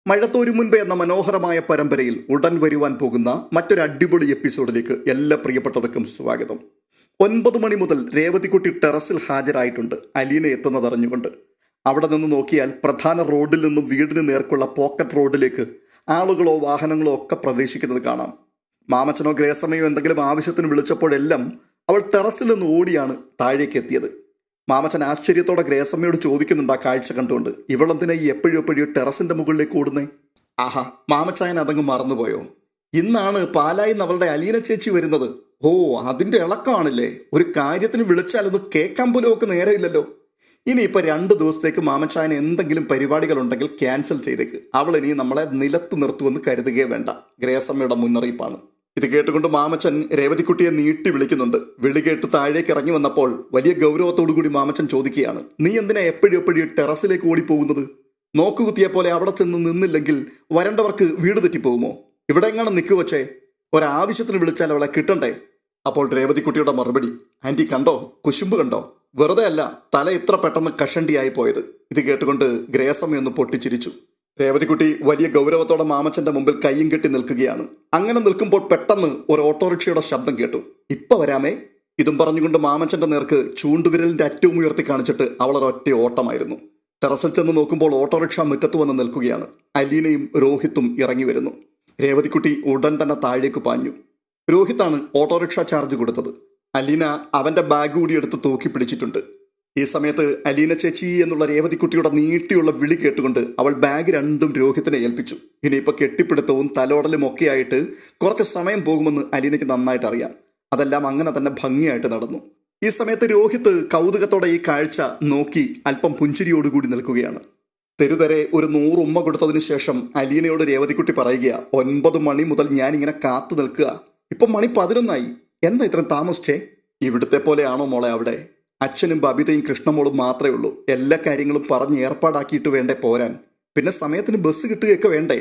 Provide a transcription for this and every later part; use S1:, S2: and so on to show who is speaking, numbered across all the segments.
S1: മഴത്തോരു മുൻപേ എന്ന മനോഹരമായ പരമ്പരയിൽ ഉടൻ വരുവാൻ പോകുന്ന മറ്റൊരു അടിപൊളി എപ്പിസോഡിലേക്ക് എല്ലാ പ്രിയപ്പെട്ടവർക്കും സ്വാഗതം. 9 മണി മുതൽ രേവതിക്കുട്ടി ടെറസിൽ ഹാജരായിട്ടുണ്ട് അലീന എത്തുന്നതറിഞ്ഞുകൊണ്ട്. അവിടെ നിന്ന് നോക്കിയാൽ പ്രധാന റോഡിൽ നിന്നും വീടിന് നേർക്കുള്ള പോക്കറ്റ് റോഡിലേക്ക് ആളുകളോ വാഹനങ്ങളോ ഒക്കെ പ്രവേശിക്കുന്നത് കാണാം. മാമച്ചനോ ഗ്രേസമ്മയോ എന്തെങ്കിലും ആവശ്യത്തിന് വിളിച്ചപ്പോഴെല്ലാം അവൾ ടെറസിൽ നിന്ന് ഓടിയാണ് താഴേക്ക് എത്തിയത്. മാമച്ചൻ ആശ്ചര്യത്തോടെ ഗ്രേസമ്മയോട് ചോദിക്കുന്നുണ്ട് ആ കാഴ്ച കണ്ടുകൊണ്ട്, ഇവളെന്തിനാ ഈ എപ്പോഴും ടെറസിന്റെ മുകളിലേക്ക് ഓടുന്നേ? ആഹാ, മാമച്ചായൻ അതങ്ങ് മറന്നുപോയോ? ഇന്നാണ് പാലായിന്ന് അവളുടെ അലീന ചേച്ചി വരുന്നത്. ഓ, അതിന്റെ ഇളക്കമാണല്ലേ. ഒരു കാര്യത്തിന് വിളിച്ചാലൊന്ന് കേൾക്കാൻ പോലും ഒക്കെ നേരമില്ലല്ലോ. ഇനിയിപ്പോൾ 2 ദിവസത്തേക്ക് മാമച്ചായന് എന്തെങ്കിലും പരിപാടികളുണ്ടെങ്കിൽ ക്യാൻസൽ ചെയ്തേക്ക്. അവൾ ഇനി നമ്മളെ നിലത്ത് നിർത്തുമെന്ന് കരുതുകയേ വേണ്ട. ഗ്രേസമ്മയുടെ മുന്നറിയിപ്പാണ്. ഇത് കേട്ടുകൊണ്ട് മാമച്ചൻ രേവതിക്കുട്ടിയെ നീട്ടി വിളിക്കുന്നുണ്ട്. വിളി കേട്ട് താഴേക്ക് ഇറങ്ങി വന്നപ്പോൾ വലിയ ഗൗരവത്തോടുകൂടി മാമച്ചൻ ചോദിക്കുകയാണ്, നീ എന്തിനാ എപ്പോഴും ടെറസിലേക്ക് ഓടിപ്പോകുന്നത്? നോക്കുകുത്തിയെ പോലെ അവിടെ ചെന്ന് നിന്നില്ലെങ്കിൽ വരണ്ടവർക്ക് വീട് തെറ്റിപ്പോകുമോ? ഇവിടെ എങ്ങനെ നിൽക്കുവച്ചേ? ഒരാവശ്യത്തിന് വിളിച്ചാൽ അവളെ കിട്ടണ്ടേ? അപ്പോൾ രേവതിക്കുട്ടിയുടെ മറുപടി, ആൻറ്റി കണ്ടോ, കുശുമ്പ് കണ്ടോ? വെറുതെ അല്ല തല ഇത്ര പെട്ടെന്ന് കഷണ്ടിയായി പോയത്. ഇത് കേട്ടുകൊണ്ട് ഗ്രേസമ്മയൊന്ന് പൊട്ടിച്ചിരിച്ചു. രേവതിക്കുട്ടി വലിയ ഗൗരവത്തോടെ മാമച്ചന്റെ മുമ്പിൽ കയ്യും കെട്ടി നിൽക്കുകയാണ്. അങ്ങനെ നിൽക്കുമ്പോൾ പെട്ടെന്ന് ഒരു ഓട്ടോറിക്ഷയുടെ ശബ്ദം കേട്ടു. ഇപ്പൊ വരാമേ. ഇതും പറഞ്ഞുകൊണ്ട് മാമച്ചന്റെ നേർക്ക് ചൂണ്ടുവിരലിന്റെ അറ്റവും ഉയർത്തി കാണിച്ചിട്ട് അവളൊരൊറ്റ ഓട്ടമായിരുന്നു. ടെറസിൽ ചെന്ന് നോക്കുമ്പോൾ ഓട്ടോറിക്ഷ മുറ്റത്ത് വന്ന് നിൽക്കുകയാണ്. അലീനയും രോഹിത്തും ഇറങ്ങി വരുന്നു. രേവതിക്കുട്ടി ഉടൻ തന്നെ താഴേക്ക് പാഞ്ഞു. രോഹിത്താണ് ഓട്ടോറിക്ഷ ചാർജ് കൊടുത്തത്. അലീന അവന്റെ ബാഗ് കൂടി എടുത്ത് തൂക്കി പിടിച്ചിട്ടുണ്ട്. ഈ സമയത്ത് അലീന ചേച്ചി എന്നുള്ള രേവതിക്കുട്ടിയുടെ നീട്ടിയുള്ള വിളി കേട്ടുകൊണ്ട് അവൾ ബാഗ് രണ്ടും രോഹിത്തിനെ ഏൽപ്പിച്ചു. ഇനിയിപ്പോൾ കെട്ടിപ്പിടുത്തവും തലോടലും ഒക്കെ ആയിട്ട് കുറച്ച് സമയം പോകുമെന്ന് അലീനയ്ക്ക് നന്നായിട്ട് അറിയാം. അതെല്ലാം അങ്ങനെ തന്നെ ഭംഗിയായിട്ട് നടന്നു. ഈ സമയത്ത് രോഹിത്ത് കൗതുകത്തോടെ ഈ കാഴ്ച നോക്കി അല്പം പുഞ്ചിരിയോടുകൂടി നിൽക്കുകയാണ്. തെരുതരെ ഒരു 100 ഉമ്മ കൊടുത്തതിന് ശേഷം അലീനയോട് രേവതിക്കുട്ടി പറയുക, 9 മണി മുതൽ ഞാനിങ്ങനെ കാത്തു നിൽക്കുക. ഇപ്പം മണി 11ആയി. എന്താ ഇത്രയും താമസിച്ചേ? ഇവിടുത്തെ പോലെയാണോ മോളെ അവിടെ? അച്ഛനും ബബിതയും കൃഷ്ണമോളും മാത്രമേ ഉള്ളൂ. എല്ലാ കാര്യങ്ങളും പറഞ്ഞ് ഏർപ്പാടാക്കിയിട്ട് വേണ്ടേ പോരാൻ? പിന്നെ സമയത്തിന് ബസ് കിട്ടുകയൊക്കെ വേണ്ടേ?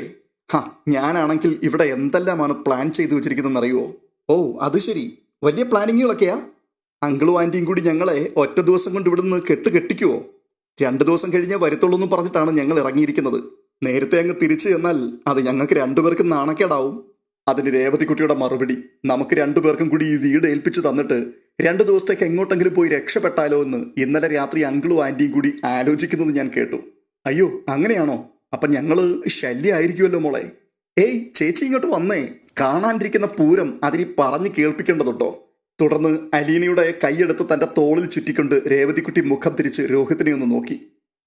S1: ഞാനാണെങ്കിൽ ഇവിടെ എന്തെല്ലാമാണ് പ്ലാൻ ചെയ്തു വെച്ചിരിക്കുന്നതെന്ന് അറിയുമോ? ഓ, അത് ശരി, വലിയ പ്ലാനിങ്ങുകളൊക്കെയാ. അങ്കിളും ആൻറ്റിയും കൂടി ഞങ്ങളെ ഒറ്റ ദിവസം കൊണ്ട് ഇവിടുന്ന് കെട്ടിക്കുവോ? 2 ദിവസം കഴിഞ്ഞേ വരുത്തുള്ളൂ എന്ന് പറഞ്ഞിട്ടാണ് ഞങ്ങൾ ഇറങ്ങിയിരിക്കുന്നത്. നേരത്തെ അങ്ങ് തിരിച്ചു ചെന്നാൽ അത് ഞങ്ങൾക്ക് 2 പേർക്കും നാണക്കേടാവും. അതിന് രേവതിക്കുട്ടിയുടെ മറുപടി, നമുക്ക് 2 പേർക്കും കൂടി ഈ വീട് ഏൽപ്പിച്ചു തന്നിട്ട് 2 ദിവസത്തേക്ക് എങ്ങോട്ടെങ്കിലും പോയി രക്ഷപ്പെട്ടാലോ എന്ന് ഇന്നലെ രാത്രി അങ്കിളും ആൻറ്റിയും കൂടി ആലോചിക്കുന്നത് ഞാൻ കേട്ടു. അയ്യോ, അങ്ങനെയാണോ? അപ്പം ഞങ്ങള് ശല്യമായിരിക്കുമല്ലോ മോളെ. ഏയ് ചേച്ചി, ഇങ്ങോട്ട് വന്നേ. കാണാണ്ടിരിക്കുന്ന പൂരം അതിനി പറഞ്ഞ് കേൾപ്പിക്കേണ്ടതുണ്ടോ? തുടർന്ന് അലീനയുടെ കൈയെടുത്ത് തന്റെ തോളിൽ ചുറ്റിക്കൊണ്ട് രേവതിക്കുട്ടി മുഖം തിരിച്ച് രോഹിത്തിനെ ഒന്ന് നോക്കി.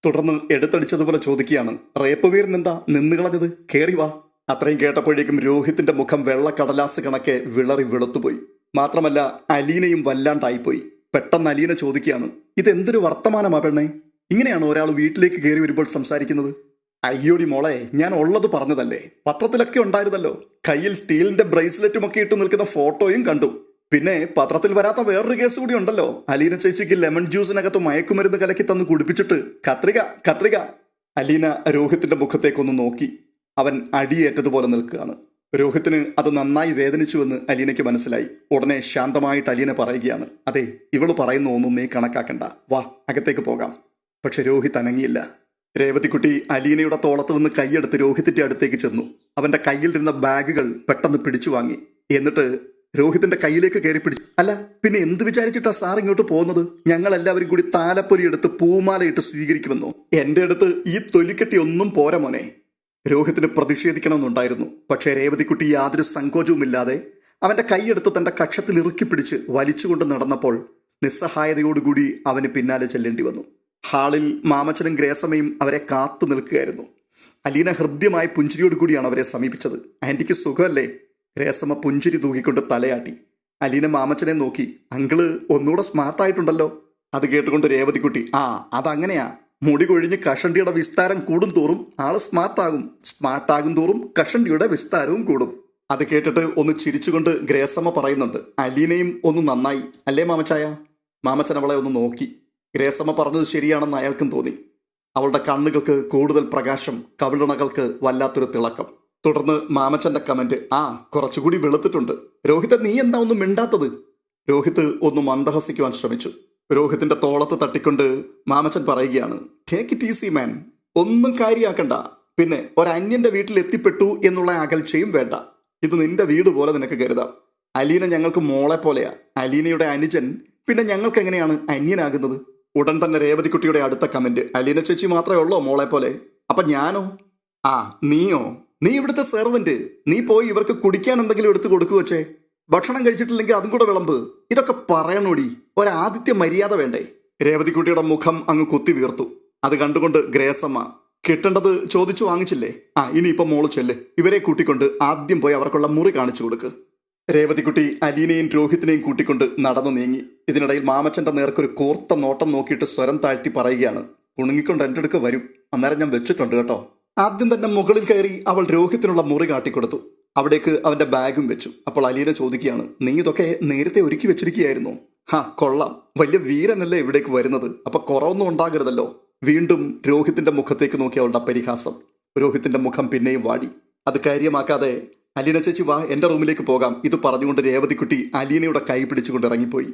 S1: തുടർന്ന് എടുത്തടിച്ചതുപോലെ ചോദിക്കുകയാണ്, റേപ്പ് വീരനെന്താ നിന്നുകളഞ്ഞത്? കേറി വാ. അത്രയും കേട്ടപ്പോഴേക്കും രോഹിത്തിന്റെ മുഖം വെള്ളക്കടലാസ് കണക്കെ വിളറി വെളുത്തുപോയി. മാത്രമല്ല അലീനയും വല്ലാണ്ടായിപ്പോയി. പെട്ടെന്ന് അലീന ചോദിക്കുകയാണ്, ഇതെന്തൊരു വർത്തമാനമാ പെണ്ണേ? ഇങ്ങനെയാണോ ഒരാൾ വീട്ടിലേക്ക് കയറി വരുമ്പോൾ സംസാരിക്കുന്നത്? അയ്യോടി മോളെ, ഞാൻ ഉള്ളത് പറഞ്ഞതല്ലേ. പത്രത്തിലൊക്കെ ഉണ്ടായിരുന്നല്ലോ. കയ്യിൽ സ്റ്റീലിന്റെ ബ്രേസ്ലെറ്റും ഒക്കെ ഇട്ട് നിൽക്കുന്ന ഫോട്ടോയും കണ്ടു. പിന്നെ പത്രത്തിൽ വരാത്ത വേറൊരു കേസ് കൂടി ഉണ്ടല്ലോ. അലീന ചേച്ചിക്ക് ലെമൺ ജ്യൂസിനകത്ത് മയക്കുമരുന്ന് കലക്കി തന്ന് കുടിപ്പിച്ചിട്ട് കത്രിക. അലീന രോഹിത്തിന്റെ മുഖത്തേക്കൊന്ന് നോക്കി. അവൻ അടിയേറ്റതുപോലെ നിൽക്കുകയാണ്. രോഹിത്തിന് അത് നന്നായി വേദനിച്ചുവെന്ന് അലീനയ്ക്ക് മനസ്സിലായി. ഉടനെ ശാന്തമായിട്ട് അലീന പറയുകയാണ്, അതെ, ഇവള് പറയുന്ന ഒന്നും നീ കണക്കാക്കണ്ട, വാ അകത്തേക്ക് പോകാം. പക്ഷെ രോഹിത് അനങ്ങിയില്ല. രേവതിക്കുട്ടി അലീനയുടെ തോളത്ത് നിന്ന് കൈയെടുത്ത് രോഹിത്തിന്റെ അടുത്തേക്ക് ചെന്നു. അവന്റെ കയ്യിലിരുന്ന ബാഗുകൾ പെട്ടെന്ന് പിടിച്ചു വാങ്ങി. എന്നിട്ട് രോഹിത്തിന്റെ കയ്യിലേക്ക് കയറി പിടിച്ചു. അല്ല, പിന്നെ എന്ത് വിചാരിച്ചിട്ടാ സാർ ഇങ്ങോട്ട് പോകുന്നത്? ഞങ്ങൾ എല്ലാവരും കൂടി താലപ്പൊലി എടുത്ത് പൂമാലയിട്ട് സ്വീകരിക്കുമെന്നോ? എന്റെ അടുത്ത് ഈ തൊലിക്കെട്ടി ഒന്നും പോരാ മോനെ. രോഹിത്തിന് പ്രതിഷേധിക്കണമെന്നുണ്ടായിരുന്നു. പക്ഷേ രേവതിക്കുട്ടി യാതൊരു സങ്കോചവുമില്ലാതെ അവന്റെ കൈയെടുത്ത് തന്റെ കക്ഷത്തിൽ ഇറുക്കി പിടിച്ച് വലിച്ചുകൊണ്ട് നടന്നപ്പോൾ നിസ്സഹായതയോടുകൂടി അവന് പിന്നാലെ ചെല്ലേണ്ടി വന്നു. ഹാളിൽ മാമച്ചനും ഗ്രേസമ്മയും അവരെ കാത്തു നിൽക്കുകയായിരുന്നു. അലീന ഹൃദ്യമായ പുഞ്ചിരിയോടുകൂടിയാണ് അവരെ സമീപിച്ചത്. ആൻറ്റിക്ക് സുഖമല്ലേ? ഗ്രേസമ്മ പുഞ്ചിരി തൂക്കിക്കൊണ്ട് തലയാട്ടി. അലീന മാമച്ചനെ നോക്കി, അങ്കിള് ഒന്നുകൂടെ സ്മാർട്ടായിട്ടുണ്ടല്ലോ. അത് കേട്ടുകൊണ്ട് രേവതിക്കുട്ടി, അതങ്ങനെയാ. മുടി കൊഴിഞ്ഞ് കഷണ്ടിയുടെ വിസ്താരം കൂടും തോറും ആള് സ്മാർട്ടാകും തോറും കഷണ്ടിയുടെ വിസ്താരവും കൂടും. അത് കേട്ടിട്ട് ഒന്ന് ചിരിച്ചുകൊണ്ട് ഗ്രേസമ്മ പറയുന്നുണ്ട്, അലീനയും ഒന്ന് നന്നായി അല്ലേ മാമച്ചായ? മാമച്ചൻ അവളെ ഒന്ന് നോക്കി. ഗ്രേസമ്മ പറഞ്ഞത് ശരിയാണെന്ന് അയാൾക്കും തോന്നി. അവളുടെ കണ്ണുകൾക്ക് കൂടുതൽ പ്രകാശം, കവിളണകൾക്ക് വല്ലാത്തൊരു തിളക്കം. തുടർന്ന് മാമച്ചന്റെ കമന്റ്, കുറച്ചുകൂടി വെളുത്തിട്ടുണ്ട്. രോഹിത്, നീ എന്താ ഒന്നും മിണ്ടാത്തത്? രോഹിത് ഒന്ന് മന്ദഹസിക്കുവാൻ ശ്രമിച്ചു. രോഹിത്തിന്റെ തോളത്ത് തട്ടിക്കൊണ്ട് മാമച്ചൻ പറയുകയാണ്, ടേക്ക് ഇറ്റ് ഈസി മാൻ, ഒന്നും കാര്യമാക്കണ്ട. പിന്നെ ഒരന്യന്റെ വീട്ടിൽ എത്തിപ്പെട്ടു എന്നുള്ള അകൽച്ചയും വേണ്ട. ഇത് നിന്റെ വീട് പോലെ നിനക്ക് കരുതാം. അലീന ഞങ്ങൾക്ക് മോളെ പോലെയാ. അലീനയുടെ അനുജൻ പിന്നെ ഞങ്ങൾക്ക് എങ്ങനെയാണ് അന്യനാകുന്നത്? ഉടൻ തന്നെ രേവതിക്കുട്ടിയുടെ അടുത്ത കമന്റ്, അലീന ചേച്ചി മാത്രമേ ഉള്ളോ മോളെ പോലെ? അപ്പൊ ഞാനോ? ആ നീയോ? നീ ഇവിടുത്തെ സെർവന്റ്. നീ പോയി ഇവർക്ക് കുടിക്കാൻ എന്തെങ്കിലും എടുത്ത് കൊടുക്കു വച്ചേ. ഭക്ഷണം കഴിച്ചിട്ടില്ലെങ്കിൽ അതും കൂടെ വിളമ്പ്. ഇതൊക്കെ പറയണോടി, ഒരാദിത്യ മര്യാദ വേണ്ടേ? രേവതിക്കുട്ടിയുടെ മുഖം അങ്ങ് കുത്തി വീർത്തു. അത് കണ്ടുകൊണ്ട് ഗ്രേസമ്മ, കിട്ടേണ്ടത് ചോദിച്ചു വാങ്ങിച്ചില്ലേ? ഇനിയിപ്പോ മോള് ചെല്ല്. ഇവരെ കൂട്ടിക്കൊണ്ട് ആദ്യം പോയി അവർക്കുള്ള മുറി കാണിച്ചു കൊടുക്ക്. രേവതിക്കുട്ടി അലീനയും രോഹിത്തിനെയും കൂട്ടിക്കൊണ്ട് നടന്നു നീങ്ങി. ഇതിനിടയിൽ മാമച്ചന്റെ നേർക്കൊരു കോർത്ത നോട്ടം നോക്കിയിട്ട് സ്വരം താഴ്ത്തി പറയുകയാണ്, ഉണങ്ങിക്കൊണ്ട് എൻ്റെ അടുക്ക് വരും. അന്നേരം ഞാൻ വെച്ചിട്ടുണ്ട് കേട്ടോ. ആദ്യം തന്നെ മുകളിൽ കയറി അവൾ രോഹിത്തിനുള്ള മുറി കാട്ടിക്കൊടുത്തു. അവിടേക്ക് അവന്റെ ബാഗും വെച്ചു. അപ്പോൾ അലീന ചോദിക്കുകയാണ്, നീ ഇതൊക്കെ നേരത്തെ ഒരുക്കി വെച്ചിരിക്കുകയായിരുന്നു? കൊള്ളാം, വലിയ വീരനല്ലേ ഇവിടേക്ക് വരുന്നത്, അപ്പൊ കുറവൊന്നും ഉണ്ടാകരുതല്ലോ. വീണ്ടും രോഹിത്തിന്റെ മുഖത്തേക്ക് നോക്കി അവളുടെ പരിഹാസം. രോഹിത്തിന്റെ മുഖം പിന്നെയും വാടി. അത് കാര്യമാക്കാതെ, അലീന ചേച്ചി വാ, എന്റെ റൂമിലേക്ക് പോകാം. ഇത് പറഞ്ഞുകൊണ്ട് രേവതിക്കുട്ടി അലീനയുടെ കൈ പിടിച്ചുകൊണ്ട് ഇറങ്ങിപ്പോയി.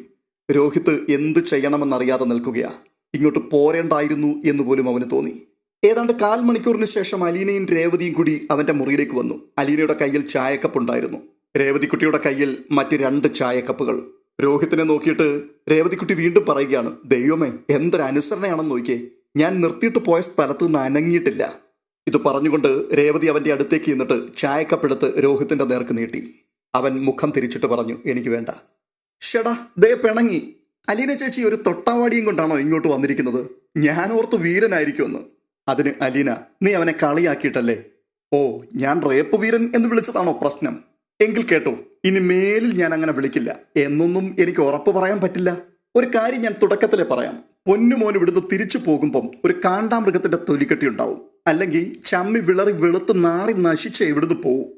S1: രോഹിത്ത് എന്ത് ചെയ്യണമെന്നറിയാതെ നിൽക്കുകയാ. ഇങ്ങോട്ട് പോരേണ്ടായിരുന്നു എന്ന് പോലും അവന് തോന്നി. ഏതാണ്ട് 1/4 മണിക്കൂറിന് ശേഷം അലീനയും രേവതിയും കൂടി അവന്റെ മുറിയിലേക്ക് വന്നു. അലീനയുടെ കയ്യിൽ ചായക്കപ്പ് ഉണ്ടായിരുന്നു. രേവതിക്കുട്ടിയുടെ കയ്യിൽ മറ്റ് 2 ചായക്കപ്പുകൾ. രോഹിത്തിനെ നോക്കിയിട്ട് രേവതിക്കുട്ടി വീണ്ടും പറയുകയാണ്, ദൈവമേ എന്തൊരു അനുസരണയാണെന്ന് നോക്കിയേ, ഞാൻ നിർത്തിയിട്ട് പോയ സ്ഥലത്ത് നിന്ന് അനങ്ങിയിട്ടില്ല. ഇത് പറഞ്ഞുകൊണ്ട് രേവതി അവന്റെ അടുത്തേക്ക് എന്നിട്ട് ചായക്കപ്പെടുത്ത് രോഹിത്തിന്റെ നേർക്ക് നീട്ടി. അവൻ മുഖം തിരിച്ചിട്ട് പറഞ്ഞു, എനിക്ക് വേണ്ട. ഷെടാ, ദേ പിണങ്ങി. അലീന ചേച്ചി ഒരു തൊട്ടാവാടിയും കൊണ്ടാണോ ഇങ്ങോട്ട് വന്നിരിക്കുന്നത്? ഞാൻ ഓർത്തു വീരനായിരിക്കുമെന്ന്. അതിന് അലീന, നീ അവനെ കളിയാക്കിയിട്ടല്ലേ? ഓ, ഞാൻ റേപ്പ് വീരൻ എന്ന് വിളിച്ചതാണോ പ്രശ്നം? എങ്കിൽ കേട്ടോ, ഇനി മേലിൽ ഞാൻ അങ്ങനെ വിളിക്കില്ല എന്നൊന്നും എനിക്ക് ഉറപ്പ് പറയാൻ പറ്റില്ല. ഒരു കാര്യം ഞാൻ തുടക്കത്തിലെ പറയാം. പൊന്നുമോൻ ഇവിടുന്ന് തിരിച്ചു പോകുമ്പം ഒരു കാണ്ടാമൃഗത്തിന്റെ തൊലിക്കെട്ടി ഉണ്ടാവും. അല്ലെങ്കിൽ ചമ്മി വിളറി വെളുത്ത് നാറി നശിച്ച് ഇവിടുന്ന് പോവും.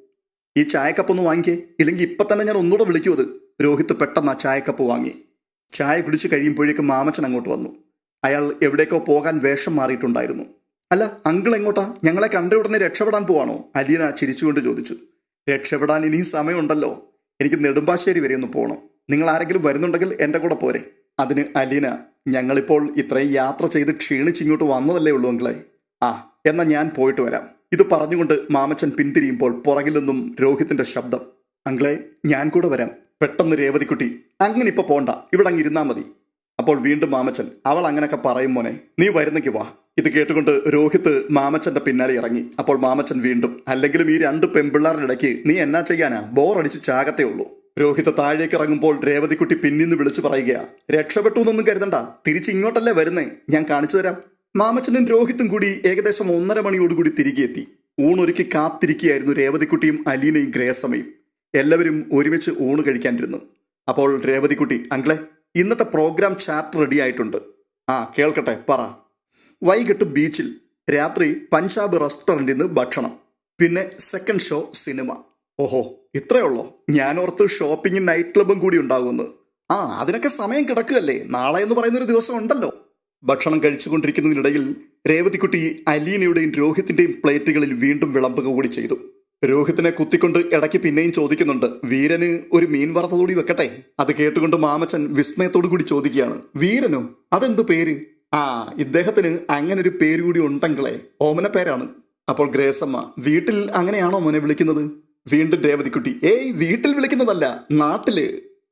S1: ഈ ചായക്കപ്പൊന്ന് വാങ്ങിക്കേ, ഇല്ലെങ്കിൽ ഇപ്പൊ തന്നെ ഞാൻ ഒന്നുകൂടെ വിളിക്കൂ. അത് രോഹിത്ത് പെട്ടെന്ന് ആ ചായക്കപ്പ് വാങ്ങി. ചായ കുടിച്ച് കഴിയുമ്പോഴേക്കും മാമച്ചൻ അങ്ങോട്ട് വന്നു. അയാൾ എവിടേക്കോ പോകാൻ വേഷം മാറിയിട്ടുണ്ടായിരുന്നു. അല്ല അങ്കിൾ എങ്ങോട്ടാ? ഞങ്ങളെ കണ്ട ഉടനെ രക്ഷപ്പെടാൻ പോവാണോ? അലീന ചിരിച്ചുകൊണ്ട് ചോദിച്ചു. രക്ഷപ്പെടാൻ ഇനിയും സമയമുണ്ടല്ലോ. എനിക്ക് നെടുമ്പാശ്ശേരി വരെ ഒന്ന് പോകണം. നിങ്ങൾ ആരെങ്കിലും വരുന്നുണ്ടെങ്കിൽ എൻ്റെ കൂടെ പോരെ. അതിന് അലീന, ഞങ്ങളിപ്പോൾ ഇത്രയും യാത്ര ചെയ്ത് ക്ഷീണിച്ചിങ്ങോട്ട് വന്നതല്ലേ ഉള്ളൂ അങ്കിളെ. എന്നാൽ ഞാൻ പോയിട്ട് വരാം. ഇത് പറഞ്ഞുകൊണ്ട് മാമച്ചൻ പിന്തിരിയുമ്പോൾ പുറകിൽ നിന്നും രോഹിത്തിന്റെ ശബ്ദം, അങ്കിളെ ഞാൻ കൂടെ വരാം. പെട്ടെന്ന് രേവതിക്കുട്ടി, അങ്ങനെ ഇപ്പൊ പോണ്ട, ഇവിടെ അങ്ങ് ഇരുന്നാ മതി. അപ്പോൾ വീണ്ടും മാമച്ചൻ, അവൾ അങ്ങനൊക്കെ പറയും മോനെ, നീ വരുന്നെങ്കിൽ വാ. ഇത് കേട്ടുകൊണ്ട് രോഹിത്ത് മാമച്ചന്റെ പിന്നാലെ ഇറങ്ങി. അപ്പോൾ മാമച്ചൻ വീണ്ടും, അല്ലെങ്കിലും ഈ 2 പെൺപിള്ളാരുടെ ഇടയ്ക്ക് നീ എന്നാ ചെയ്യാനാ? ബോറടിച്ച് ചാകത്തേ ഉള്ളൂ. രോഹിത്ത് താഴേക്ക് ഇറങ്ങുമ്പോൾ രേവതിക്കുട്ടി പിന്നിന്ന് വിളിച്ചു പറയുകയാ, രക്ഷപ്പെട്ടു എന്നൊന്നും കരുതണ്ട, തിരിച്ചിങ്ങോട്ടല്ലേ വരുന്നേ, ഞാൻ കാണിച്ചു തരാം. മാമച്ചനും രോഹിത്തും കൂടി ഏകദേശം 1:30 മണിയോടുകൂടി തിരികെ എത്തി. ഊണൊരുക്കി കാത്തിരിക്കുകയായിരുന്നു രേവതിക്കുട്ടിയും അലീനയും ഗ്രേസമ്മയും. എല്ലാവരും ഒരുമിച്ച് ഊണ് കഴിക്കാനിരുന്നു. അപ്പോൾ രേവതിക്കുട്ടി, അങ്കിളെ ഇന്നത്തെ പ്രോഗ്രാം ചാർട്ട് റെഡി ആയിട്ടുണ്ട്. കേൾക്കട്ടെ, പറ. വൈകിട്ട് ബീച്ചിൽ, രാത്രി പഞ്ചാബ് റെസ്റ്റോറൻറ്റിൽ നിന്ന് ഭക്ഷണം, പിന്നെ സെക്കൻഡ് ഷോ സിനിമ. ഓഹോ, ഇത്രയുള്ളോ? ഞാനോർത്ത് ഷോപ്പിംഗും നൈറ്റ് ക്ലബും കൂടി ഉണ്ടാകുമെന്ന്. അതിനൊക്കെ സമയം കിടക്കുകയല്ലേ, നാളെ എന്ന് പറയുന്നൊരു ദിവസം ഉണ്ടല്ലോ. ഭക്ഷണം കഴിച്ചുകൊണ്ടിരിക്കുന്നതിനിടയിൽ രേവതിക്കുട്ടി അലീനയുടെയും രോഹിത്തിന്റെയും പ്ലേറ്റുകളിൽ വീണ്ടും വിളമ്പുക കൂടി ചെയ്തു. രോഹിത്തിനെ കുത്തിക്കൊണ്ട് ഇടയ്ക്ക് പിന്നെയും ചോദിക്കുന്നുണ്ട്, വീരന് ഒരു മീൻ വറുത്തതൂടി വെക്കട്ടെ? അത് കേട്ടുകൊണ്ട് മാമച്ചൻ വിസ്മയത്തോടു കൂടി ചോദിക്കുകയാണ്, വീരനോ? അതെന്ത് പേര്? ഇദ്ദേഹത്തിന് അങ്ങനെ ഒരു പേര് കൂടി ഉണ്ടെങ്കിലേ, ഓമന പേരാണ്. അപ്പോൾ ഗ്രേസമ്മ, വീട്ടിൽ അങ്ങനെയാണോ മോനെ വിളിക്കുന്നത്? വീണ്ടും രേവതിക്കുട്ടി, വീട്ടിൽ വിളിക്കുന്നതല്ല, നാട്ടില്.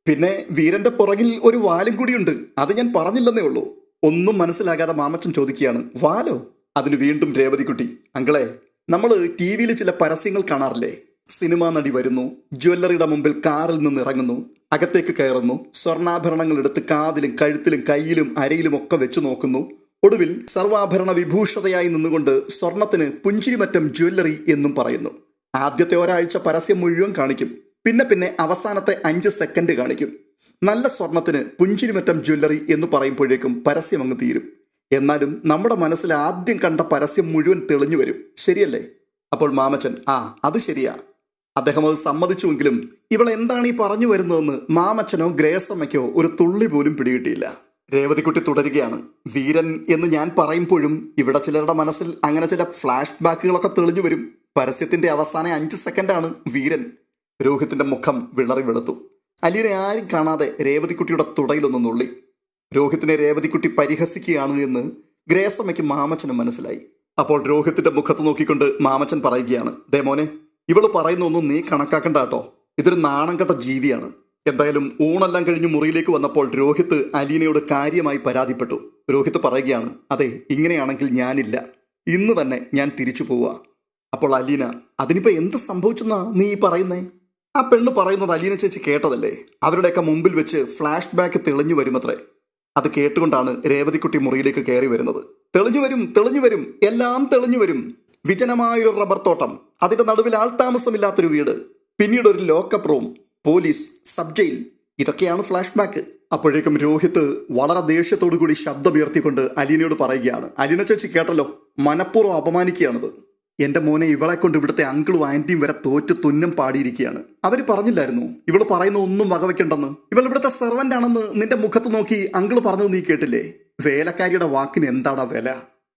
S1: പിന്നെ വീരന്റെ പുറകിൽ ഒരു വാലും കൂടിയുണ്ട്, അത് ഞാൻ പറഞ്ഞില്ലെന്നേ ഉള്ളൂ. ഒന്നും മനസ്സിലാകാതെ മാമച്ചൻ ചോദിക്കുകയാണ്, വാലോ? അതിന് വീണ്ടും രേവതിക്കുട്ടി, അങ്കിളെ നമ്മൾ TV-യിൽ ചില പരസ്യങ്ങൾ കാണാറില്ലേ? സിനിമാ നടി വരുന്നു, ജ്വല്ലറിയുടെ മുമ്പിൽ കാറിൽ നിന്ന് ഇറങ്ങുന്നു, അകത്തേക്ക് കയറുന്നു, സ്വർണ്ണാഭരണങ്ങൾ എടുത്ത് കാതിലും കഴുത്തിലും കയ്യിലും അരയിലും ഒക്കെ വെച്ചു നോക്കുന്നു, ഒടുവിൽ സർവാഭരണ വിഭൂഷതയായി നിന്നുകൊണ്ട് സ്വർണത്തിന് പുഞ്ചിരിമറ്റം ജ്വല്ലറി എന്നും പറയുന്നു. ആദ്യത്തെ ഒരാഴ്ച പരസ്യം മുഴുവൻ കാണിക്കും, പിന്നെ അവസാനത്തെ 5 സെക്കൻഡ് കാണിക്കും. നല്ല സ്വർണത്തിന് പുഞ്ചിരിമറ്റം ജ്വല്ലറി എന്ന് പറയുമ്പോഴേക്കും പരസ്യം അങ്ങ് തീരും. എന്നാലും നമ്മുടെ മനസ്സിൽ ആദ്യം കണ്ട പരസ്യം മുഴുവൻ തെളിഞ്ഞു വരും, ശരിയല്ലേ? അപ്പോൾ മാമച്ചൻ, അത് ശരിയാ. അദ്ദേഹം അത് സമ്മതിച്ചുവെങ്കിലും ഇവൾ എന്താണ് ഈ പറഞ്ഞു വരുന്നതെന്ന് മാമച്ചനോ ഗ്രേസമ്മയ്ക്കോ ഒരു തുള്ളി പോലും പിടികിട്ടിയില്ല. രേവതിക്കുട്ടി തുടരുകയാണ്, വീരൻ എന്ന് ഞാൻ പറയുമ്പോഴും ഇവിടെ ചിലരുടെ മനസ്സിൽ അങ്ങനെ ചില ഫ്ലാഷ് ബാക്കുകളൊക്കെ തെളിഞ്ഞു വരും. പരസ്യത്തിന്റെ അവസാന 5 സെക്കൻഡാണ് വീരൻ. രോഹിത്തിന്റെ മുഖം വിളറി വെളുത്തു. അലീനെ ആരും കാണാതെ രേവതിക്കുട്ടിയുടെ തുടയിലൊന്ന് നുള്ളി. രോഹിത്തിനെ രേവതിക്കുട്ടി പരിഹസിക്കുകയാണ് എന്ന് ഗ്രേസമ്മയ്ക്ക് മാമച്ചനും മനസ്സിലായി. അപ്പോൾ രോഹിത്തിന്റെ മുഖത്ത് നോക്കിക്കൊണ്ട് മാമച്ചൻ പറയുകയാണ്, ദേ മോനെ, ഇവള് പറയുന്നൊന്നും നീ കണക്കാക്കണ്ട കേട്ടോ. ഇതൊരു നാണം കെട്ട ജീവിയാണ്. എന്തായാലും ഊണെല്ലാം കഴിഞ്ഞ് മുറിയിലേക്ക് വന്നപ്പോൾ രോഹിത്ത് അലീനയോട് കാര്യമായി പരാതിപ്പെട്ടു. രോഹിത്ത് പറയുകയാണ്, അതെ, ഇങ്ങനെയാണെങ്കിൽ ഞാനില്ല, ഇന്ന് തന്നെ ഞാൻ തിരിച്ചു പോവുക. അപ്പോൾ അലീന, അതിനിപ്പോ എന്ത് സംഭവിച്ചെന്നാ നീ ഈ പറയുന്നേ? ആ പെണ്ണ് പറയുന്നത് അലീന ചേച്ചി കേട്ടതല്ലേ? അവരുടെയൊക്കെ മുമ്പിൽ വെച്ച് ഫ്ലാഷ് ബാക്ക് തെളിഞ്ഞു വരുമത്രേ. അത് കേട്ടുകൊണ്ടാണ് രേവതിക്കുട്ടി മുറിയിലേക്ക് കയറി വരുന്നത്. തെളിഞ്ഞു വരും, തെളിഞ്ഞു വരും, എല്ലാം തെളിഞ്ഞു വരും. വിജനമായൊരു റബ്ബർ തോട്ടം, അതിന്റെ നടുവിൽ ആൾതാമസമില്ലാത്തൊരു വീട്, പിന്നീട് ഒരു lockup room, police, sub jail, ഇതൊക്കെയാണ് ഫ്ലാഷ് ബാക്ക്. അപ്പോഴേക്കും രോഹിത്ത് വളരെ ദേഷ്യത്തോടു കൂടി ശബ്ദമുയർത്തിക്കൊണ്ട് അലീനയോട് പറയുകയാണ്, അലീന ചേച്ചി കേട്ടല്ലോ, മനഃപൂർവ്വം അപമാനിക്കുകയാണത്. എന്റെ മോനെ, ഇവളെ കൊണ്ട് ഇവിടുത്തെ അങ്കിളും ആന്റിയും വരെ തോറ്റു തുന്നം പാടിയിരിക്കുകയാണ്. അവര് പറഞ്ഞില്ലായിരുന്നു ഇവള് പറയുന്ന ഒന്നും വകവെക്കണ്ടെന്ന്? ഇവൾ ഇവിടുത്തെ സെർവന്റ് ആണെന്ന് നിന്റെ മുഖത്ത് നോക്കി അങ്കിള് പറഞ്ഞത് നീ കേട്ടില്ലേ? വേലക്കാരിയുടെ വാക്കിന് എന്താടാ വില?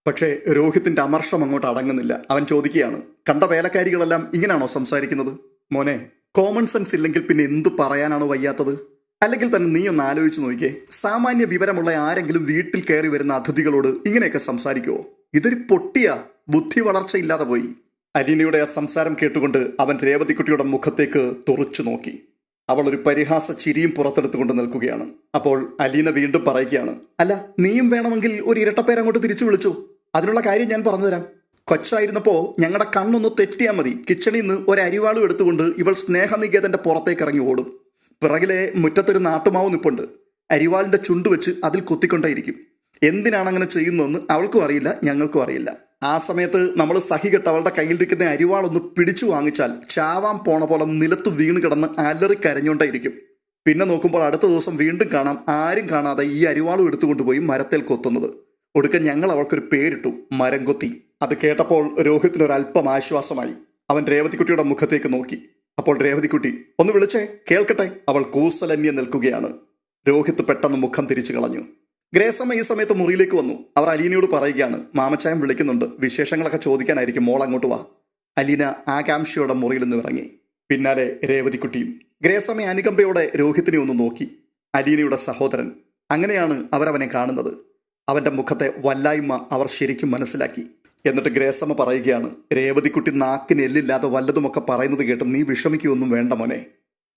S1: പക്ഷേ രോഹിത്തിന്റെ അമർഷം അങ്ങോട്ട് അടങ്ങുന്നില്ല. അവൻ ചോദിക്കുകയാണ്, കണ്ട വേലക്കാരികളെല്ലാം ഇങ്ങനെയാണോ സംസാരിക്കുന്നത്? മോനെ, കോമൺ സെൻസ് ഇല്ലെങ്കിൽ പിന്നെ എന്ത് പറയാനാണോ വയ്യാത്തത്? അല്ലെങ്കിൽ തന്നെ നീ ഒന്ന് ആലോചിച്ച് നോക്കിയേ, സാമാന്യ വിവരമുള്ള ആരെങ്കിലും വീട്ടിൽ കയറി വരുന്ന അതിഥികളോട് ഇങ്ങനെയൊക്കെ സംസാരിക്കുമോ? ഇതൊരു പൊട്ടിയ ബുദ്ധി വളർച്ചയില്ലാതെ പോയി. അലീനയുടെ ആ സംസാരം കേട്ടുകൊണ്ട് അവൻ രേവതിക്കുട്ടിയുടെ മുഖത്തേക്ക് തുറച്ചു നോക്കി. അവൾ ഒരു പരിഹാസ ചിരിയും പുറത്തെടുത്തുകൊണ്ട് നിൽക്കുകയാണ്. അപ്പോൾ അലീന വീണ്ടും പറയുകയാണ്, അല്ല, നീയും വേണമെങ്കിൽ ഒരു ഇരട്ടപ്പേരങ്ങോട്ട് തിരിച്ചു വിളിച്ചു. അതിനുള്ള കാര്യം ഞാൻ പറഞ്ഞുതരാം. കൊച്ചായിരുന്നപ്പോ ഞങ്ങളുടെ കണ്ണൊന്ന് തെറ്റിയാൽ മതി, കിച്ചണിൽ നിന്ന് ഒരു അരിവാളും എടുത്തുകൊണ്ട് ഇവൾ സ്നേഹനികേതന്റെ പുറത്തേക്ക് ഇറങ്ങി ഓടും. പിറകിലെ മുറ്റത്തൊരു നാട്ടുമാവ് നിപ്പുണ്ട്. അരിവാളിന്റെ ചുണ്ട് വെച്ച് അതിൽ കുത്തിക്കൊണ്ടേയിരിക്കും. എന്തിനാണ് അങ്ങനെ ചെയ്യുന്നതെന്ന് അവൾക്കും അറിയില്ല, ഞങ്ങൾക്കും അറിയില്ല. ആ സമയത്ത് നമ്മൾ സഹികെട്ട് അവളുടെ കയ്യിലിരിക്കുന്ന അരിവാളൊന്ന് പിടിച്ചു വാങ്ങിച്ചാൽ ചാവാൻ പോണ പോലെ നിലത്ത് വീണ് കിടന്ന് അലറി കരഞ്ഞോണ്ടായിരിക്കും. പിന്നെ നോക്കുമ്പോൾ അടുത്ത ദിവസം വീണ്ടും കാണാം ആരും കാണാതെ ഈ അരിവാളും എടുത്തുകൊണ്ടുപോയി മരത്തിൽ കൊത്തുന്നത്. ഒടുക്കം ഞങ്ങൾ അവൾക്കൊരു പേരിട്ടു, മരം കൊത്തി. അത് കേട്ടപ്പോൾ രോഹിത്തിനൊരല്പം ആശ്വാസമായി. അവൻ രേവതിക്കുട്ടിയുടെ മുഖത്തേക്ക് നോക്കി. അപ്പോൾ രേവതിക്കുട്ടി, ഒന്ന് വിളിച്ചേ, കേൾക്കട്ടെ. അവൾ കൂസലന്യം നിൽക്കുകയാണ്. രോഹിത്ത് പെട്ടെന്ന് മുഖം തിരിച്ചു കളഞ്ഞു. ഗ്രേസമ്മ ഈ സമയത്ത് മുറിയിലേക്ക് വന്നു. അവർ അലീനയോട് പറയുകയാണ്, മാമച്ചായം വിളിക്കുന്നുണ്ട്, വിശേഷങ്ങളൊക്കെ ചോദിക്കാനായിരിക്കും, മോൾ അങ്ങോട്ട് വാ. അലീന ആകാംക്ഷയോടെ മുറിയിൽ നിന്ന് ഇറങ്ങി. പിന്നാലെ രേവതിക്കുട്ടിയും. ഗ്രേസമ്മ അനുകമ്പയോടെ രോഹിത്തിനെ ഒന്ന് നോക്കി. അലീനയുടെ സഹോദരൻ. അങ്ങനെയാണ് അവരവനെ കാണുന്നത്. അവന്റെ മുഖത്തെ വല്ലായ്മ അവർ ശരിക്കും മനസ്സിലാക്കി. എന്നിട്ട് ഗ്രേസമ്മ പറയുകയാണ്, രേവതിക്കുട്ടി നാക്കിന് എല്ലില്ലാതെ വല്ലതുമൊക്കെ പറയുന്നത് കേട്ട് നീ വിഷമിക്കുകയൊന്നും വേണ്ട മോനെ.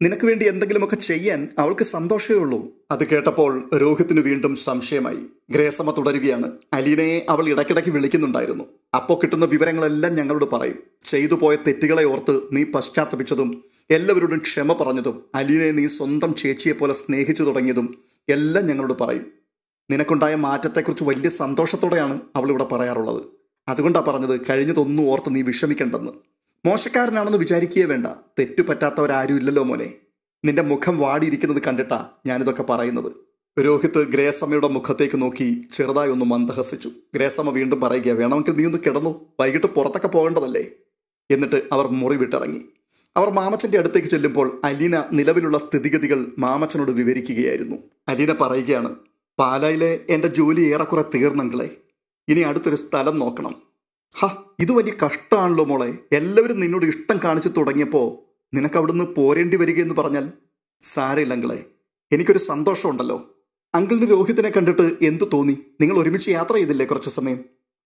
S1: നിനക്ക് വേണ്ടി എന്തെങ്കിലുമൊക്കെ ചെയ്യാൻ അവൾക്ക് സന്തോഷമേ ഉള്ളൂ. അത് കേട്ടപ്പോൾ രോഹിത്തിന് വീണ്ടും സംശയമായി. ഗ്രേസമ്മ തുടരുകയാണ്, അലീനയെ അവൾ ഇടയ്ക്കിടയ്ക്ക് വിളിക്കുന്നുണ്ടായിരുന്നു. അപ്പോൾ കിട്ടുന്ന വിവരങ്ങളെല്ലാം ഞങ്ങളോട് പറയും. ചെയ്തു പോയ തെറ്റുകളെ ഓർത്ത് നീ പശ്ചാത്തപിച്ചതും എല്ലാവരോടും ക്ഷമ പറഞ്ഞതും അലീനയെ നീ സ്വന്തം ചേച്ചിയെ പോലെ സ്നേഹിച്ചു തുടങ്ങിയതും എല്ലാം ഞങ്ങളോട് പറയും. നിനക്കുണ്ടായ മാറ്റത്തെക്കുറിച്ച് വലിയ സന്തോഷത്തോടെയാണ് അവളിവിടെ പറയാറുള്ളത്. അതുകൊണ്ടാണ് പറഞ്ഞത് കഴിഞ്ഞതൊന്നും ഓർത്ത് നീ വിഷമിക്കണ്ടെന്ന്. മോശക്കാരനാണെന്ന് വിചാരിക്കുകയേ വേണ്ട. തെറ്റുപറ്റാത്തവരാരും ഇല്ലല്ലോ മോനെ. നിന്റെ മുഖം വാടിയിരിക്കുന്നത് കണ്ടിട്ടാ ഞാനിതൊക്കെ പറയുന്നത്. രോഹിത്ത് ഗ്രേസമ്മയുടെ മുഖത്തേക്ക് നോക്കി ചെറുതായി ഒന്ന് മന്ദഹസിച്ചു. ഗ്രേസമ്മ വീണ്ടും പറയുക, വേണമെങ്കിൽ നീ ഒന്ന് കിടന്നു, വൈകിട്ട് പുറത്തൊക്കെ പോകേണ്ടതല്ലേ. എന്നിട്ട് അവർ മുറി വിട്ടിറങ്ങി. അവർ മാമച്ചന്റെ അടുത്തേക്ക് ചെല്ലുമ്പോൾ അലീന നിലവിലുള്ള സ്ഥിതിഗതികൾ മാമച്ചനോട് വിവരിക്കുകയായിരുന്നു. അലീന പറയുകയാണ്, പാലായിലെ എൻ്റെ ജോലി ഏറെക്കുറെ തീർന്നെങ്കിലേ, ഇനി അടുത്തൊരു സ്ഥലം നോക്കണം. ഇത് വലിയ കഷ്ടമാണല്ലോ മോളെ. എല്ലാവരും നിന്നോട് ഇഷ്ടം കാണിച്ചു തുടങ്ങിയപ്പോൾ നിനക്ക് അവിടുന്ന് പോരേണ്ടി വരികയെന്ന് പറഞ്ഞാൽ സാരമില്ലങ്ങളെ, എനിക്കൊരു സന്തോഷമുണ്ടല്ലോ. അങ്കിളിന് രോഹിത്തിനെ കണ്ടിട്ട് എന്തു തോന്നി? നിങ്ങൾ ഒരുമിച്ച് യാത്ര ചെയ്തില്ലേ കുറച്ചു സമയം?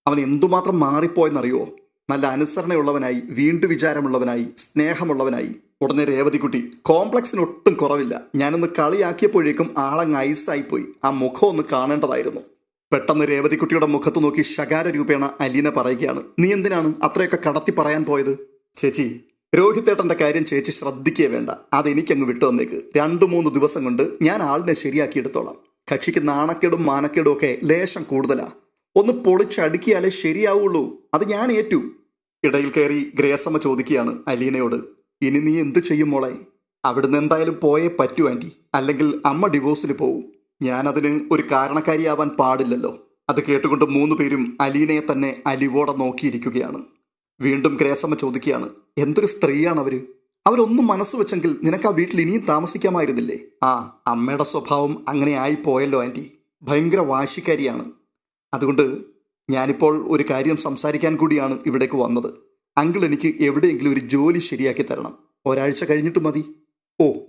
S1: അവൻ എന്തുമാത്രം മാറിപ്പോയെന്നറിയുമോ? നല്ല അനുസരണയുള്ളവനായി, വീണ്ടും വിചാരമുള്ളവനായി, സ്നേഹമുള്ളവനായി. ഉടനെ രേവതിക്കുട്ടി, കോംപ്ലക്സിന് ഒട്ടും കുറവില്ല. ഞാനൊന്ന് കളിയാക്കിയപ്പോഴേക്കും ആളങ്ങ് ഐസായിപ്പോയി. ആ മുഖം ഒന്ന് കാണേണ്ടതായിരുന്നു. പെട്ടെന്ന് രേവതിക്കുട്ടിയുടെ മുഖത്ത് നോക്കി ശകാര രൂപേണ അലീന പറയുകയാണ്, നീ എന്തിനാണ് അത്രയൊക്കെ കടത്തി പറയാൻ പോയത്? ചേച്ചി, രോഹിത്തേട്ടൻ്റെ കാര്യം ചേച്ചി ശ്രദ്ധിക്കേ വേണ്ട. അതെനിക്കങ്ങ് വിട്ടു വന്നേക്ക്. 2-3 ദിവസം കൊണ്ട് ഞാൻ ആളിനെ ശരിയാക്കിയെടുത്തോളാം. കക്ഷിക്ക് നാണക്കേടും മാനക്കേടും ഒക്കെ ലേശം കൂടുതലാ. ഒന്ന് പൊളിച്ചടുക്കിയാലേ ശരിയാവുള്ളൂ. അത് ഞാൻ ഏറ്റു. ഇടയിൽ കയറി ഗ്രേസമ്മ ചോദിക്കുകയാണ് അലീനയോട്, ഇനി നീ എന്തു ചെയ്യും മോളെ? അവിടുന്ന് എന്തായാലും പോയേ പറ്റൂ ആൻറ്റി, അല്ലെങ്കിൽ അമ്മ ഡിവോഴ്സിന് പോവും. ഞാനതിന് ഒരു കാരണക്കാരിയാവാൻ പാടില്ലല്ലോ. അത് കേട്ടുകൊണ്ട് 3 പേരും അലീനയെ തന്നെ അലിവോടെ നോക്കിയിരിക്കുകയാണ്. വീണ്ടും ഗ്രേസമ്മ ചോദിക്കുകയാണ്, എന്തൊരു സ്ത്രീയാണ് അവരൊന്നും മനസ്സ് വെച്ചെങ്കിൽ നിനക്ക് ആ വീട്ടിൽ ഇനിയും താമസിക്കാമായിരുന്നില്ലേ? അമ്മയുടെ സ്വഭാവം അങ്ങനെ ആയിപ്പോയല്ലോ ആൻറ്റി. ഭയങ്കര വാശിക്കാരിയാണ്. അതുകൊണ്ട് ഞാനിപ്പോൾ ഒരു കാര്യം സംസാരിക്കാൻ കൂടിയാണ് ഇവിടേക്ക് വന്നത്. അങ്കിൾ എനിക്ക് എവിടെയെങ്കിലും ഒരു ജോലി ശരിയാക്കി തരണം. ഒരാഴ്ച കഴിഞ്ഞിട്ട് മതി.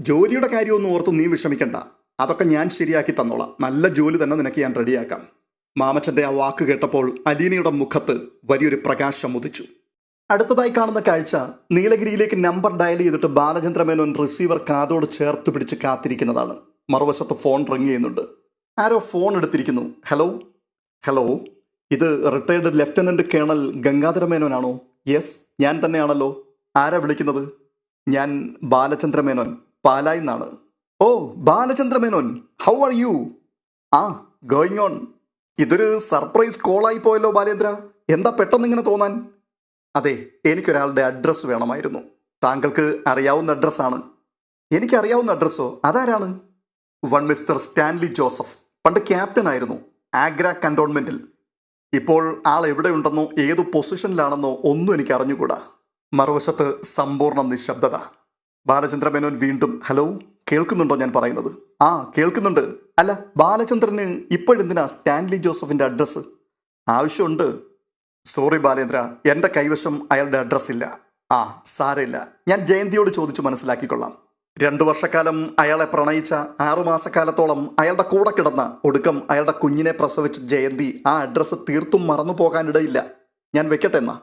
S1: ജോലിയുടെ കാര്യമൊന്നും ഓർത്ത് നീ വിഷമിക്കണ്ട. അതൊക്കെ ഞാൻ ശരിയാക്കി തന്നോളാം. നല്ല ജോലി തന്നെ നിനക്ക് ഞാൻ റെഡിയാക്കാം. മാമച്ചന്റെ ആ വാക്ക് കേട്ടപ്പോൾ അലീനയുടെ മുഖത്ത് വലിയൊരു പ്രകാശം ഉദിച്ചു. അടുത്തതായി കാണുന്ന കാഴ്ച നീലഗിരിയിലേക്ക് നമ്പർ ഡയൽ ചെയ്തിട്ട് ബാലചന്ദ്രമേനോൻ റിസീവർ കാതോട് ചേർത്ത് പിടിച്ച് കാത്തിരിക്കുന്നതാണ്. മറുവശത്ത് ഫോൺ റിങ് ചെയ്യുന്നുണ്ട്. ആരോ ഫോൺ എടുത്തിരിക്കുന്നു. ഹലോ ഹലോ, ഇത് റിട്ടയർഡ് ലെഫ്റ്റനന്റ് കേണൽ ഗംഗാധര മേനോനാണോ? യെസ്, ഞാൻ തന്നെയാണല്ലോ. ആരാ വിളിക്കുന്നത്? ഞാൻ ബാലചന്ദ്രമേനോൻ, പാലായിൽ നിന്നാണ്. ഓ ബാലചന്ദ്രമേനോൻ, ഹൗ ആർ യു? ആ ഗോയിങ് ഓൺ. ഇതൊരു സർപ്രൈസ് കോളായി പോയല്ലോ ബാലേന്ദ്ര. എന്താ പെട്ടെന്ന് ഇങ്ങനെ തോന്നാൻ? അതെ, എനിക്കൊരാളുടെ അഡ്രസ്സ് വേണമായിരുന്നു. താങ്കൾക്ക് അറിയാവുന്ന അഡ്രസ്സാണ്. എനിക്കറിയാവുന്ന അഡ്രസ്സോ? അതാരാണ്? One mister Stanley Joseph. പണ്ട് ക്യാപ്റ്റൻ ആയിരുന്നു ആഗ്ര കന്റോൺമെന്റിൽ. ഇപ്പോൾ ആൾ എവിടെയുണ്ടെന്നോ ഏതു പൊസിഷനിലാണെന്നോ ഒന്നും എനിക്ക് അറിഞ്ഞുകൂടാ. മറുവശത്ത് സമ്പൂർണ്ണ നിശബ്ദത. ബാലചന്ദ്രമേനോൻ വീണ്ടും ഹലോ, കേൾക്കുന്നുണ്ടോ ഞാൻ പറയുന്നത്? ആ കേൾക്കുന്നുണ്ട്. അല്ല, ബാലചന്ദ്രന് ഇപ്പോഴെന്തിനാ സ്റ്റാൻലി ജോസഫിന്റെ അഡ്രസ്സ്? ആവശ്യമുണ്ട്. സോറി ബാലേന്ദ്ര, എൻ്റെ കൈവശം അയാളുടെ അഡ്രസ്സ് ഇല്ല. ആ സാരമില്ല, ഞാൻ ജയന്തിയോട് ചോദിച്ചു മനസ്സിലാക്കിക്കൊള്ളാം. 2 വർഷക്കാലം അയാളെ പ്രണയിച്ച 6 മാസക്കാലത്തോളം അയാളുടെ കൂടെ കിടന്ന ഒടുക്കം അയാളുടെ കുഞ്ഞിനെ പ്രസവിച്ച ജയന്തി ആ അഡ്രസ്സ് തീർത്തും മറന്നു പോകാനിടയില്ല. ഞാൻ വെക്കട്ടെ എന്നാ?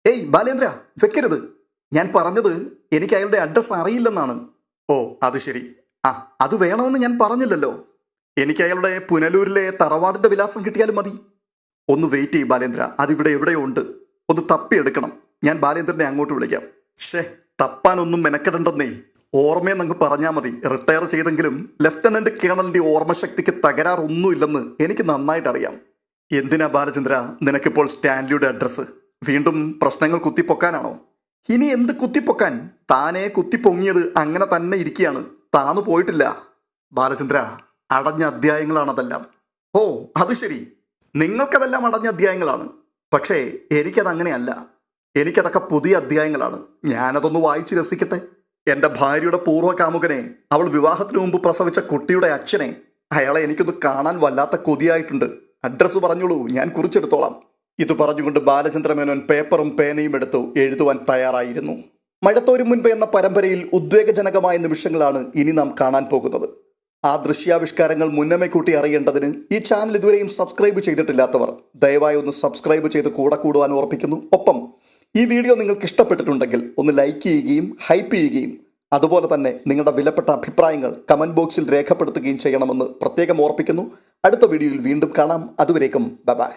S1: ഏയ് ബാലേന്ദ്ര, വെക്കരുത്. ഞാൻ പറഞ്ഞത് എനിക്ക് അയാളുടെ അഡ്രസ്സ് അറിയില്ലെന്നാണ്. ഓ അത് ശരി. ആ അത് വേണമെന്ന് ഞാൻ പറഞ്ഞില്ലല്ലോ. എനിക്ക് അയാളുടെ പുനലൂരിലെ തറവാടിൻ്റെ വിലാസം കിട്ടിയാലും മതി. ഒന്ന് വെയിറ്റ് ചെയ്യും ബാലേന്ദ്ര, അതിവിടെ എവിടെയോ ഉണ്ട്. ഒന്ന് തപ്പിയെടുക്കണം. ഞാൻ ബാലേന്ദ്രനെ അങ്ങോട്ട് വിളിക്കാം. ഷേ, തപ്പാനൊന്നും മെനക്കെടണ്ടെന്നേ. ഓർമ്മയെന്നങ്ങ് പറഞ്ഞാൽ മതി. റിട്ടയർ ചെയ്തെങ്കിലും ലെഫ്റ്റനന്റ് കേണലിന്റെ ഓർമ്മശക്തിക്ക് തകരാറൊന്നുമില്ലെന്ന് എനിക്ക് നന്നായിട്ടറിയാം. എന്തിനാ ബാലചന്ദ്ര നിനക്കിപ്പോൾ സ്റ്റാൻലിയുടെ അഡ്രസ്സ്? വീണ്ടും പ്രശ്നങ്ങൾ കുത്തിപ്പൊക്കാനാണോ? ഇനി എന്ത് കുത്തിപ്പൊക്കാൻ? താനേ കുത്തിപ്പൊങ്ങിയത് അങ്ങനെ തന്നെ ഇരിക്കുകയാണ്, താന്നു പോയിട്ടില്ല. ബാലചന്ദ്ര, അടഞ്ഞ അധ്യായങ്ങളാണതെല്ലാം. ഓ അത് ശരി, നിങ്ങൾക്കതെല്ലാം അടഞ്ഞ അധ്യായങ്ങളാണ്. പക്ഷേ എനിക്കതങ്ങനെയല്ല. എനിക്കതൊക്കെ പുതിയ അധ്യായങ്ങളാണ്. ഞാനതൊന്ന് വായിച്ചു രസിക്കട്ടെ. എൻ്റെ ഭാര്യയുടെ പൂർവ്വകാമുകനെ, അവൾ വിവാഹത്തിന് മുമ്പ് പ്രസവിച്ച കുട്ടിയുടെ അച്ഛനെ, അയാളെ എനിക്കൊന്ന് കാണാൻ വല്ലാത്ത കൊതിയായിട്ടുണ്ട്. അഡ്രസ്സ് പറഞ്ഞോളൂ, ഞാൻ കുറിച്ചെടുത്തോളാം. ഇത് പറഞ്ഞുകൊണ്ട് ബാലചന്ദ്രമേനോൻ പേപ്പറും പേനയും എടുത്തു എഴുതുവാൻ തയ്യാറായിരുന്നു. മഴത്തോരും മുൻപ് എന്ന പരമ്പരയിൽ ഉദ്വേഗജനകമായ നിമിഷങ്ങളാണ് ഇനി നാം കാണാൻ പോകുന്നത്. ആ ദൃശ്യാവിഷ്കാരങ്ങൾ മുന്നമേ കൂട്ടി അറിയേണ്ടതിന് ഈ ചാനൽ ഇതുവരെയും സബ്സ്ക്രൈബ് ചെയ്തിട്ടില്ലാത്തവർ ദയവായി ഒന്ന് സബ്സ്ക്രൈബ് ചെയ്ത് കൂടെ കൂടുവാൻ ഓർപ്പിക്കുന്നു. ഒപ്പം ഈ വീഡിയോ നിങ്ങൾക്ക് ഇഷ്ടപ്പെട്ടിട്ടുണ്ടെങ്കിൽ ഒന്ന് ലൈക്ക് ചെയ്യുകയും ഹൈപ്പ് ചെയ്യുകയും അതുപോലെ തന്നെ നിങ്ങളുടെ വിലപ്പെട്ട അഭിപ്രായങ്ങൾ കമൻറ്റ് ബോക്സിൽ രേഖപ്പെടുത്തുകയും ചെയ്യണമെന്ന് പ്രത്യേകം ഓർപ്പിക്കുന്നു. അടുത്ത വീഡിയോയിൽ വീണ്ടും കാണാം. അതുവരേക്കും ബൈ.